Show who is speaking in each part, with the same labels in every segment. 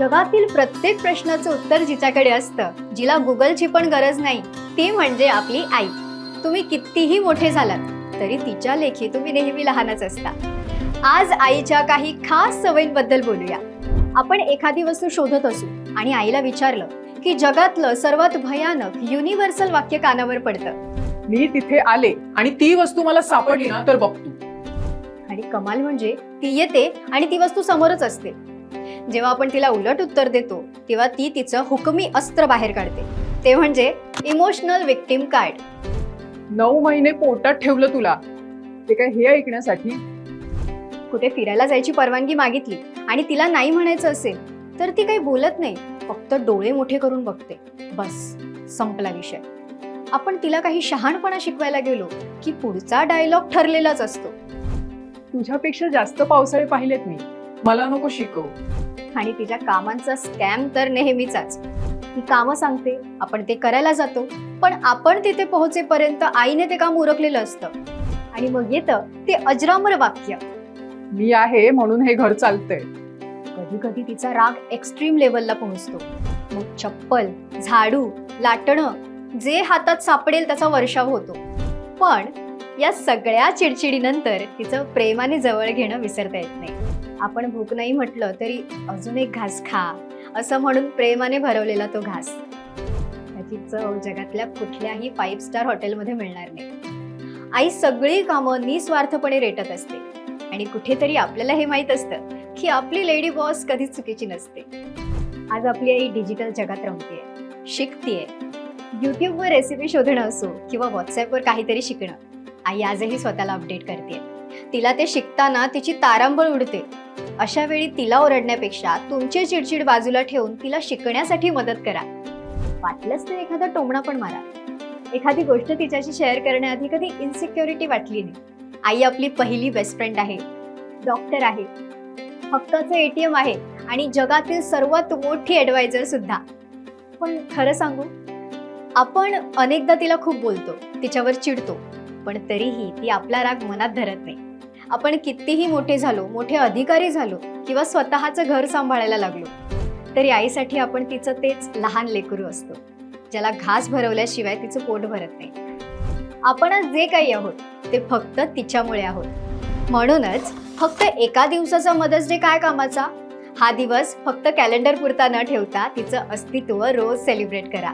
Speaker 1: जगातील प्रत्येक प्रश्नाचं उत्तर जिच्याकडे असतं, जिला गुगलची पण गरज नाही, ती म्हणजे आपली आई. तुम्ही कितीही मोठे झालात तरी तिच्या लेखी तुम्ही नेहमी लहानच असता. आज आईच्या काही खास सवयींबद्दल बोलूया. आपण एखादी वस्तू शोधत असू आणि आईला विचारलं की जगातलं सर्वात भयानक युनिव्हर्सल वाक्य कानावर पडतं.
Speaker 2: मी तिथे आले आणि ती वस्तू मला सापडली ना तर बघ तू.
Speaker 1: आणि कमाल म्हणजे ती येते आणि ती वस्तू समोरच असते. जेव्हा आपण तिला उलट उत्तर देतो तेव्हा ती तिचं हुकमी अस्त्र बाहेर काढते. ते म्हणजे इमोशनल विक्टिम कार्ड.
Speaker 2: 9 महिने पोटात ठेवलं तुला, ते काय हे ऐकण्यासाठी?
Speaker 1: कुठे फिरायला जायची परवानगी मागितली आणि तिला नाही म्हणायचं असेल तर ती काही बोलत नाही, फक्त डोळे मोठे करून बघते. बस, संपला विषय. आपण तिला काही शहाणपणा शिकवायला गेलो की पुढचा डायलॉग ठरलेलाच असतो.
Speaker 2: तुझ्यापेक्षा जास्त पावसाळे पाहिलेत मी, मला नको शिकव.
Speaker 1: आणि तिच्या कामांचा स्कॅम तर नेहमीचाच. ती कामं सांगते, आपण ते करायला जातो, पण आपण तिथे पोहोचेपर्यंत आईने ते काम उरकलेलं असतं. आणि मग येतं ते अजरामर वाक्य,
Speaker 2: मी आहे म्हणून हे घर चालतंय.
Speaker 1: कधी कधी तिचा राग एक्स्ट्रीम लेवलला पोहोचतो. मग चप्पल, झाडू, लाटणं, जे हातात सापडेल त्याचा वर्षाव होतो. पण या सगळ्या चिडचिडीनंतर तिचं प्रेमाने जवळ घेणं विसरता येत नाही. आपण भूक नाही म्हटलं तरी अजून एक घास खा असं म्हणून प्रेमाने भरवलेला तो घास, त्याची चव जगातल्या कुठल्याही 5 स्टार हॉटेलमध्ये मिळणार नाही. आई सगळी कामं निस्वार्थपणे रेटत असते आणि कुठेतरी आपल्याला हे माहित असतं की आपली लेडी बॉस कधीच चुकीची नसते. आज आपली आई डिजिटल जगात रमतेय, शिकतेय. युट्यूबवर रेसिपी शोधणं असो किंवा व्हॉट्सअपवर काहीतरी शिकणं, आई आजही स्वतःला अपडेट करते. तिला ते शिकताना तिची तारांबळ उडते. अशा वेळी तिला ओरडण्यापेक्षा तुमची चिडचिड बाजूला ठेवून तिला शिकण्यासाठी मदत करा. वाटलंच तर एखादा टोमणा पण मारा. एखादी गोष्ट तिच्याशी शेअर करण्याआधी कधी इन्सिक्युरिटी वाटली नाही. आई आपली पहिली बेस्ट फ्रेंड आहे, डॉक्टर आहे, हक्काचं ATM आहे आणि जगातील सर्वात मोठी ॲडवायझर सुद्धा. पण खरं सांगू, आपण अनेकदा तिला खूप बोलतो, तिच्यावर चिडतो, पण तरीही ती आपला राग मनात धरत नाही. आपण कितीही मोठे झालो, मोठे अधिकारी झालो किंवा स्वतःचं घर सांभाळायला लागलो तरी आईसाठी आपण तिचं तेच लहान लेकरू असतो, ज्याला घास भरवल्याशिवाय तिचं पोट भरत नाही. आपण आज जे काही आहोत ते फक्त तिच्यामुळे आहोत. म्हणूनच फक्त एका दिवसाचा मदर्स डे काय कामाचा? हा दिवस फक्त कॅलेंडर पुरता न ठेवता तिचं अस्तित्व रोज सेलिब्रेट करा.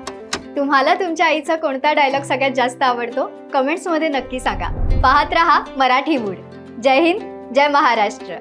Speaker 1: तुम्हाला तुमच्या आईचा कोणता डायलॉग सगळ्यात जास्त आवडतो कमेंट्समध्ये नक्की सांगा. पाहत रहा मराठी मूड. जय हिंद, जय महाराष्ट्र.